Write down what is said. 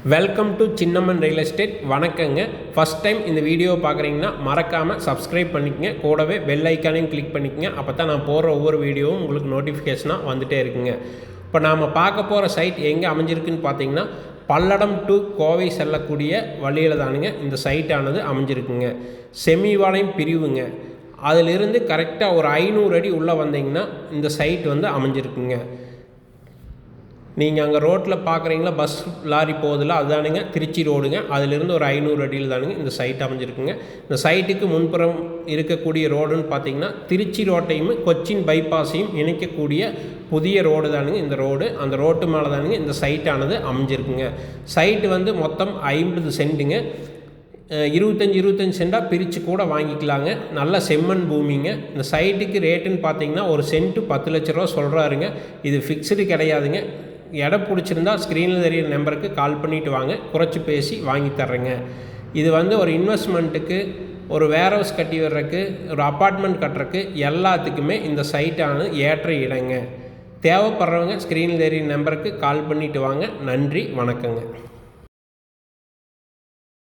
Welcome to Chinnamman real estate. வணக்கங்க. First time இந்த வீடியோவை பார்க்குறீங்கன்னா மறக்காமல் சப்ஸ்கிரைப் பண்ணிக்கங்க, கூடவே பெல் ஐக்கானையும் கிளிக் பண்ணிக்கங்க. அப்போ தான் நான் போடுற ஒவ்வொரு வீடியோவும் உங்களுக்கு நோட்டிஃபிகேஷனாக வந்துகிட்டே இருக்குங்க. இப்போ நாம் பார்க்க போகிற சைட் எங்கே அமைஞ்சிருக்குன்னு பார்த்தீங்கன்னா, பல்லடம் டு கோவை செல்லக்கூடிய வழியில் தானுங்க இந்த சைட்டானது அமைஞ்சிருக்குங்க. செமிவாளையம் பிரிவுங்க. அதிலிருந்து கரெக்டாக ஒரு 500 அடி உள்ளே வந்தீங்கன்னா இந்த சைட் வந்து அமைஞ்சிருக்குங்க. நீங்கள் அங்கே ரோட்டில் பார்க்குறீங்களா, பஸ் லாரி போகுதில்ல, அதுதானுங்க திருச்சி ரோடுங்க. அதிலிருந்து ஒரு 500 அடியில் தானுங்க இந்த சைட் அமைஞ்சிருக்குங்க. இந்த சைட்டுக்கு முன்புறம் இருக்கக்கூடிய ரோடுன்னு பார்த்தீங்கன்னா, திருச்சி ரோட்டையும் கொச்சின் பைபாஸையும் இணைக்கக்கூடிய புதிய ரோடு தானுங்க இந்த ரோடு. அந்த ரோட்டு மேலே தானுங்க இந்த சைட்டானது அமைஞ்சிருக்குங்க. சைட்டு வந்து மொத்தம் 50 சென்ட்டுங்க. 25 சென்டாக பிரித்து கூட வாங்கிக்கலாங்க. நல்ல செம்மண் பூமிங்க. இந்த சைட்டுக்கு ரேட்டுன்னு பார்த்தீங்கன்னா ஒரு சென்ட்டு 10 லட்ச ரூபா சொல்கிறாருங்க. இது ஃபிக்ஸ்டு கிடையாதுங்க. இடம் பிடிச்சிருந்தா ஸ்க்ரீனில் தெரியிற நம்பருக்கு கால் பண்ணிவிட்டு வாங்க, குறைச்சி பேசி வாங்கி தர்றேங்க. இது வந்து ஒரு இன்வெஸ்ட்மெண்ட்டுக்கு, ஒரு வேர் ஹவுஸ் கட்டி வர்றதுக்கு, ஒரு அப்பார்ட்மெண்ட் கட்டுறதுக்கு எல்லாத்துக்குமே இந்த சைட்டானது ஏற்ற இடங்க. தேவைப்படுறவங்க ஸ்க்ரீனில் தெரியிற நம்பருக்கு கால் பண்ணிவிட்டு வாங்க. நன்றி, வணக்கங்க.